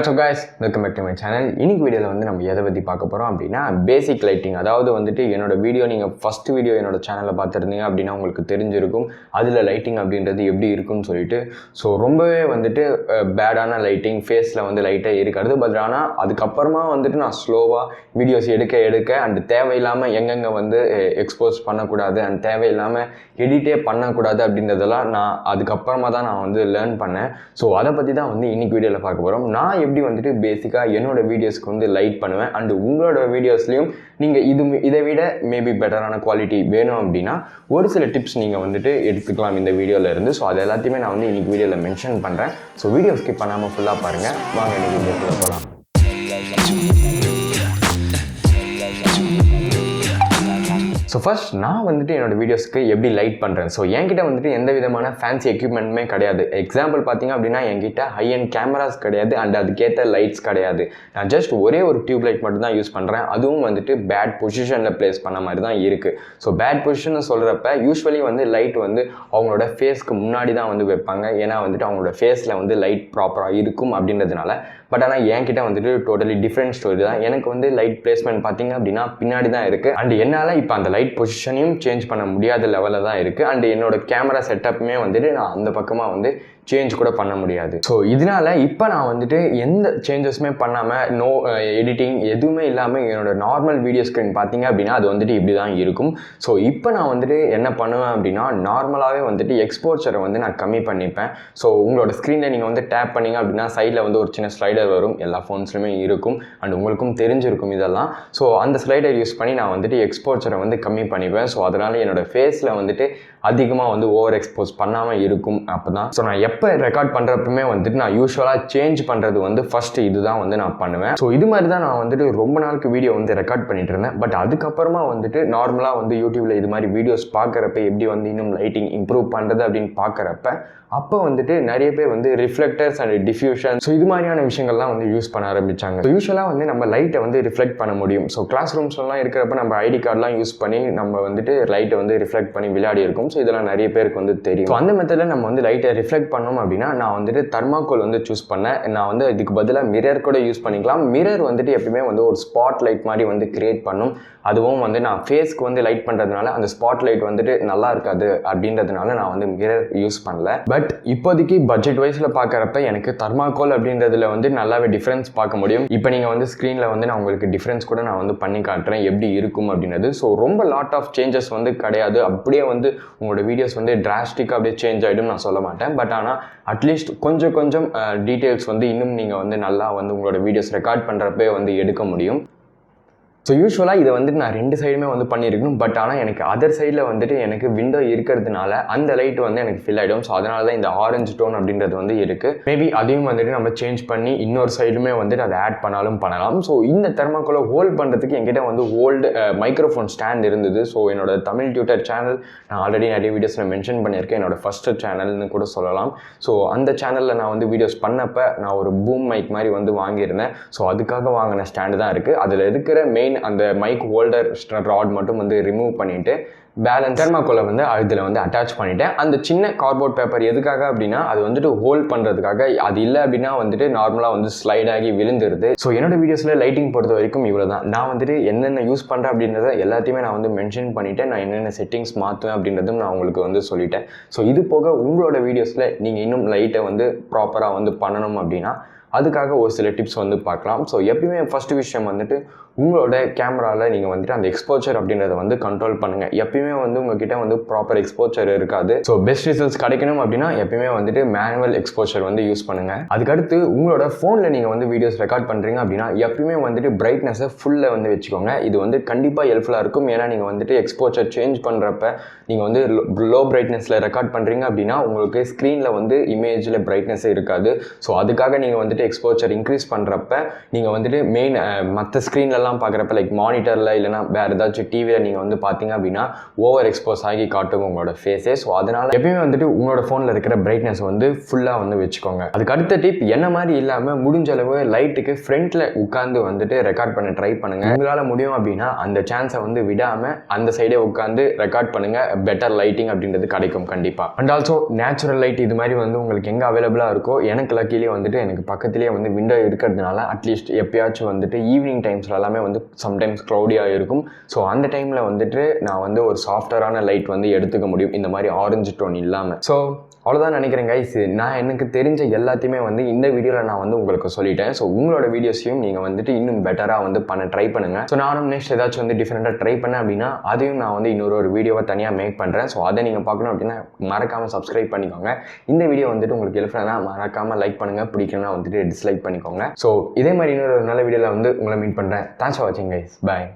what's up guys, welcome back to my channel. இன்னைக்கு வீடியோல வந்து நம்ம எதை பத்தி பார்க்க போறோம் அப்படினா பேசிக் லைட்டிங். அதாவது வந்துட்டு என்னோட வீடியோ நீங்க ஃபர்ஸ்ட் வீடியோ என்னோட சேனல்ல பார்த்திருந்தீங்க அப்படினா உங்களுக்கு தெரிஞ்சிருக்கும் அதுல லைட்டிங் அப்படின்றது எப்படி இருக்கும்னு சொல்லிட்டு. சோ ரொம்பவே வந்துட்டு பேடான லைட்டிங் ஃபேஸ்ல வந்து லைட்டா இருக்காது. பட் ஆனா அதுக்கு அப்புறமா வந்துட்டு நான் ஸ்லோவா வீடியோஸ் எடுக்க and தேவையில்லாம எங்கங்க வந்து எக்ஸ்போஸ் பண்ண கூடாது and தேவையில்லாம எடிட்டே பண்ண கூடாது அப்படின்றதெல்லாம் நான் அதுக்கு அப்புறமா தான் நான் வந்து லேர்ன் பண்ணேன். சோ அத பத்தி தான் வந்து இன்னைக்கு வீடியோல பார்க்க போறோம். நான் எப்படி வந்துட்டு பேசிக்கா என்னோட வீடியோஸ்க்கு வந்து லைட் பண்ணுவேன் and உங்களோட வீடியோஸ்லயும் நீங்க இதை விட மேபி பெட்டரான குவாலிட்டி வேணும் அப்படின்னா ஒரு சில டிப்ஸ் நீங்க வந்துட்டு எடுத்துக்கலாம் இந்த வீடியோல இருந்து. ஸோ அது எல்லாத்தையுமே நான் வந்து இன்னைக்கு வீடியோல மென்ஷன் பண்றேன். ஸோ வீடியோ ஸ்கிப் பண்ணாம ஃபுல்லா பாருங்க. வாங்க இன்னைக்கு வீடியோக்குள்ள போகலாம். ஸோ ஃபர்ஸ்ட் நான் வந்துட்டு என்னோட வீடியோஸ்க்கு எப்படி லைட் பண்ணுறேன். ஸோ என்கிட்ட வந்துட்டு எந்த விதமான ஃபேன்சி எக்யூப்மெண்ட்டுமே கிடையாது. எக்ஸாம்பிள் பார்த்தீங்க அப்படின்னா என்கிட்ட ஹை அண்ட் கேமராஸ் கிடையாது அண்ட் அதுக்கேற்ற லைட்ஸ் கிடையாது. நான் ஜஸ்ட் ஒரே ஒரு டியூப் லைட் மட்டும் தான் யூஸ் பண்ணுறேன். அதுவும் வந்துட்டு பேட் பொசிஷனில் பிளேஸ் பண்ண மாதிரி தான் இருக்குது. ஸோ பேட் பொசிஷன் சொல்கிறப்ப யூஸ்வலி வந்து லைட் வந்து அவங்களோட ஃபேஸ்க்கு முன்னாடி தான் வந்து வைப்பாங்க. ஏன்னா வந்துட்டு அவங்களோட ஃபேஸில் வந்து லைட் ப்ராப்பராக இருக்கும் அப்படின்றதுனால. பட் ஆனால் என்கிட்ட வந்துட்டு டோட்டலி டிஃப்ரெண்ட் ஸ்டோரி தான். எனக்கு வந்து லைட் பிளேஸ்மெண்ட் பார்த்தீங்க அப்படின்னா பின்னாடி தான் இருக்குது அண்ட் என்னால் இப்போ அந்த லைட் பொசிஷனையும் சேஞ்ச் பண்ண முடியாத லெவலில் தான் இருக்குது. அண்ட் என்னோட கேமரா செட்டப்புமே வந்துட்டு நான் அந்த பக்கமாக வந்து சேஞ்ச் கூட பண்ண முடியாது. ஸோ இதனால இப்போ நான் வந்துட்டு எந்த சேஞ்சஸுமே பண்ணாமல் நோ எடிட்டிங் எதுவுமே இல்லாமல் என்னோட நார்மல் வீடியோ ஸ்க்ரீன் பார்த்தீங்க அப்படின்னா அது வந்துட்டு இப்படி தான் இருக்கும். ஸோ இப்போ நான் வந்துட்டு என்ன பண்ணுவேன் அப்படின்னா நார்மலாகவே வந்துட்டு எக்ஸ்போர்ச்சரை வந்து நான் கம்மி பண்ணிப்பேன். ஸோ உங்களோட ஸ்க்ரீனில் நீங்கள் வந்து டேப் பண்ணிங்க அப்படின்னா சைடில் வந்து ஒரு சின்ன ஸ்லைடர் வரும். எல்லா ஃபோன்ஸ்லையுமே இருக்கும் அண்ட் உங்களுக்கும் தெரிஞ்சிருக்கும் இதெல்லாம். ஸோ அந்த ஸ்லைடர் யூஸ் பண்ணி நான் வந்துட்டு எக்ஸ்போர்ச்சரை வந்து கம்மி பண்ணிப்பேன். ஸோ அதனால் என்னோட ஃபேஸில் வந்துட்டு அதிகமாக வந்து ஓவர் எக்ஸ்போஸ் பண்ணாமல் இருக்கும். அப்போ தான் ஸோ நான் எப்போ ரெக்கார்ட் பண்ணுறப்பமே வந்துட்டு நான் யூஸ்வலாக சேஞ்ச் பண்ணுறது வந்து ஃபஸ்ட்டு இதுதான் வந்து நான் பண்ணுவேன். ஸோ இது மாதிரி தான் நான் வந்துட்டு ரொம்ப நாளுக்கு வீடியோ வந்து ரெக்கார்ட் பண்ணிட்டு இருந்தேன். பட் அதுக்கப்புறமா வந்துட்டு நார்மலாக வந்து யூடியூப்ல இது மாதிரி வீடியோஸ் பார்க்குறப்ப எப்படி வந்து இன்னும் லைட்டிங் இம்ப்ரூவ் பண்ணுறது அப்படின்னு பார்க்குறப்ப அப்போ வந்துட்டு நிறைய பேர் வந்து ரிஃப்ளெக்டர்ஸ் அண்ட் டிஃப்யூஷன் ஸோ இது மாதிரியான விஷயங்கள்லாம் வந்து யூஸ் பண்ண ஆரம்பிச்சாங்க. ஸோ யூஸ்வலாக வந்து நம்ம லைட்டை வந்து ரிஃப்ளெக்ட் பண்ண முடியும். ஸோ கிளாஸ் ரூம்ஸ்லாம் இருக்கிறப்ப நம்ம ஐடி கார்டெலாம் யூஸ் பண்ணி நம்ம வந்துட்டு லைட்டை வந்து ரிஃப்ளெக்ட் பண்ணி விளையாடி இருக்கும். ஸோ இதெல்லாம் நிறைய பேருக்கு வந்து தெரியும். ஸோ அந்த மெத்தடில் நம்ம வந்து லைட்டை ரிஃப்ளெக்ட் பண்ணோம் அப்படின்னா நான் வந்துட்டு தர்மாக்கோல் வந்து சூஸ் பண்ணேன். நான் வந்து இதுக்கு பதிலாக மிரர் கூட யூஸ் பண்ணிக்கலாம். மிரர் வந்துட்டு எப்பயுமே வந்து ஒரு ஸ்பாட் லைட் மாதிரி வந்து கிரியேட் பண்ணும். அதுவும் வந்து நான் ஃபேஸ்க்கு வந்து லைட் பண்ணுறதுனால அந்த ஸ்பாட் லைட் வந்துட்டு நல்லா இருக்காது அப்படின்றதுனால நான் வந்து மிரர் யூஸ் பண்ணல. பட் இப்போதைக்கு பட்ஜெட் வைஸில் பார்க்குறப்ப எனக்கு தர்மாக்கோல் அப்படின்றதுல வந்து நல்லாவே டிஃப்ரென்ஸ் பார்க்க முடியும். இப்போ நீங்கள் வந்து ஸ்க்ரீனில் வந்து நான் உங்களுக்கு டிஃப்ரென்ஸ் கூட நான் வந்து பண்ணி காட்டுறேன் எப்படி இருக்கும் அப்படின்றது. ஸோ ரொம்ப லாட் ஆஃப் சேஞ்சஸ் வந்து கிடையாது. அப்படியே வந்து உங்களோட வீடியோஸ் வந்து டிராஸ்டிக்காக அப்படியே சேஞ்ச் ஆகிடும் நான் சொல்ல மாட்டேன். பட் ஆனால் அட்லீஸ்ட் கொஞ்சம் டீட்டெயில்ஸ் வந்து இன்னும் நீங்கள் வந்து நல்லா வந்து உங்களோட வீடியோஸ் ரெக்கார்ட் பண்ணுறப்பே வந்து எடுக்க முடியும். ஸோ யூஸ்வலாக இதை வந்துட்டு நான் ரெண்டு சைடுமே வந்து பண்ணியிருக்கணும். பட் ஆனால் எனக்கு அதர் சைடில் வந்துட்டு எனக்கு விண்டோ இருக்கிறதுனால அந்த லைட் வந்து எனக்கு ஃபில் ஆகிடும். ஸோ அதனால தான் இந்த ஆரஞ்சு டோன் அப்படின்றது வந்து இருக்குது. மேபி அதையும் வந்துட்டு நம்ம சேஞ்ச் பண்ணி இன்னொரு சைடுமே வந்துட்டு அதை ஆட் பண்ணாலும் பண்ணலாம். ஸோ இந்த தெர்மாக்கோலை ஹோல்ட் பண்ணுறதுக்கு என்கிட்ட வந்து ஓல்டு மைக்ரோஃபோன் ஸ்டாண்ட் இருந்தது. ஸோ என்னோட தமிழ் டியூட்டர் சேனல் நான் ஆல்ரெடி நிறைய வீடியோஸில் மென்ஷன் பண்ணியிருக்கேன். என்னோட ஃபஸ்ட்டு சேனல்னு கூட சொல்லலாம். ஸோ அந்த சேனலில் நான் வந்து வீடியோஸ் பண்ணப்போ நான் ஒரு பூம் மைக் மாதிரி வந்து வாங்கியிருந்தேன். ஸோ அதுக்காக வாங்கின ஸ்டாண்டு தான் இருக்குது. அதில் இருக்கிற மெயின் அந்த மைக் ஹோல்டர் ராட் மட்டும் வந்து ரிமூவ் பண்ணிட்டு பேலன்ஸ் தெர்மாக்கோலை வந்து இதில் வந்து அட்டாச் பண்ணிட்டேன். அந்த சின்ன கார்ட்போர்ட் பேப்பர் எதுக்காக அப்படின்னா அது வந்துட்டு ஹோல்ட் பண்ணுறதுக்காக. அது இல்லை அப்படின்னா வந்துட்டு நார்மலாக வந்து ஸ்லைட் ஆகி விழுந்துருது. ஸோ என்னோட வீடியோஸில் லைட்டிங் பொறுத்த வரைக்கும் இவ்வளோ தான். நான் வந்துட்டு என்னென்ன யூஸ் பண்ணுறேன் அப்படின்றத எல்லாத்தையுமே நான் வந்து மென்ஷன் பண்ணிவிட்டேன். நான் என்னென்ன செட்டிங்ஸ் மாற்றுவேன் அப்படின்றதும் நான் உங்களுக்கு வந்து சொல்லிட்டேன். ஸோ இது போக உங்களோட வீடியோஸில் நீங்கள் இன்னும் லைட்டை வந்து ப்ராப்பராக வந்து பண்ணணும் அப்படின்னா அதுக்காக ஒரு சில டிப்ஸ் வந்து பார்க்கலாம். ஸோ எப்பயுமே ஃபஸ்ட்டு விஷயம் வந்துட்டு உங்களோட கேமராவில் நீங்கள் வந்துட்டு அந்த எக்ஸ்போச்சர் அப்படின்றத வந்து கண்ட்ரோல் பண்ணுங்கள். எப்பயுமே வந்து உங்ககிட்ட வந்து ப்ராப்பர் எக்ஸ்போச்சர் இருக்காது. ஸோ பெஸ்ட் ரிசல்ட்ஸ் கிடைக்கணும் அப்படின்னா எப்பயுமே வந்துட்டு மேனுவல் எக்ஸ்போச்சர் வந்து யூஸ் பண்ணுங்கள். அதுக்கடுத்து உங்களோட ஃபோனில் நீங்கள் வந்து வீடியோஸ் ரெக்கார்ட் பண்ணுறீங்க அப்படின்னா எப்பயுமே வந்துட்டு பிரைட்னஸை ஃபுல்லில் வந்து வச்சுக்கோங்க. இது வந்து கண்டிப்பாக ஹெல்ப்ஃபுல்லாக இருக்கும். ஏன்னா நீங்கள் வந்துட்டு எக்ஸ்போச்சர் சேஞ்ச் பண்ணுறப்ப நீங்கள் வந்து லோ பிரைட்னஸில் ரெக்கார்ட் பண்ணுறீங்க அப்படின்னா உங்களுக்கு ஸ்க்ரீனில் வந்து இமேஜில் பிரைட்னஸே இருக்காது. ஸோ அதுக்காக நீங்கள் வந்துட்டு எக்ஸ்போச்சர் இன்க்ரீஸ் பண்ணுறப்ப நீங்கள் வந்துட்டு மெயின் மற்ற ஸ்க்ரீன்ல பார்க்குறப்ப லைக் மானிட்டரில் இல்லைனா வேறு ஏதாச்சும் டிவியில் நீங்கள் வந்து பார்த்தீங்க அப்படின்னா ஓவர் எக்ஸ்போஸ் ஆகி காட்டும் உங்களோட ஃபேஸே. ஸோ அதனால் எப்பயுமே வந்துட்டு உங்களோட ஃபோனில் இருக்கிற பிரைட்னஸ் வந்து ஃபுல்லாக வந்து வச்சுக்கோங்க. அதுக்கு அடுத்த டிப் என்ன மாதிரி இல்லாமல் முடிஞ்ச அளவு லைட்டுக்கு ஃப்ரண்ட்டில் உட்காந்து வந்துட்டு ரெக்கார்ட் பண்ண ட்ரை பண்ணுங்கள். உங்களால் முடியும் அப்படின்னா அந்த சான்ஸை வந்து விடாமல் அந்த சைடே உட்காந்து ரெக்கார்ட் பண்ணுங்கள். பெட்டர் லைட்டிங் அப்படின்றது கிடைக்கும் கண்டிப்பாக. அண்ட் ஆல்சோ நேச்சுரல் லைட் இது மாதிரி வந்து உங்களுக்கு எங்கே அவைலபிளாக இருக்கோ, எனக்கு லக்கிலேயே வந்துட்டு எனக்கு பக்கத்துலேயே வந்து விண்டோ இருக்கிறதுனால அட்லீஸ்ட் எப்பயாச்சும் வந்துட்டு ஈவினிங் டைம்ஸில் எல்லாமே வந்து சம்டைம்ஸ் க்ளௌடியாக இருக்கும். ஸோ அந்த டைமில் வந்துட்டு நான் வந்து ஒரு சாஃப்ட்வேரான லைட் வந்து எடுத்துக்க முடியும், இந்த மாதிரி ஆரஞ்சு டோன் இல்லாமல். ஸோ அவ்வளோதான் நினைக்கிறேன் கைஸ். நான் எனக்கு தெரிஞ்ச எல்லாத்தையுமே வந்து இந்த வீடியோவில் நான் வந்து உங்களுக்கு சொல்லிட்டேன். ஸோ உங்களோட வீடியோஸையும் நீங்கள் வந்துட்டு இன்னும் பெட்டராக வந்து பண்ண ட்ரை பண்ணுங்கள். ஸோ நானும் நெக்ஸ்ட் ஏதாச்சும் வந்து டிஃப்ரெண்ட்டாக ட்ரை பண்ணேன் அப்படின்னா அதையும் நான் வந்து இன்னொரு வீடியோவை தனியாக மேக் பண்ணுறேன். ஸோ அதை நீங்கள் பார்க்கணும் அப்படின்னா மறக்காமல் சப்ஸ்கிரைப் பண்ணிக்கோங்க. இந்த வீடியோ வந்துட்டு உங்களுக்கு ஹெல்ப்ஃபுல்லாக மறக்காமல் லைக் பண்ணுங்கள், பிடிக்கலன்னா வந்துட்டு டிஸ்லைக் பண்ணிக்கோங்க. ஸோ இதே மாதிரி இன்னொரு நல்ல வீடியோவில் வந்து உங்களை மீட் பண்ணுறேன். தேங்க்ஸ் ஃபார் வாட்சிங் கைஸ். பாய்.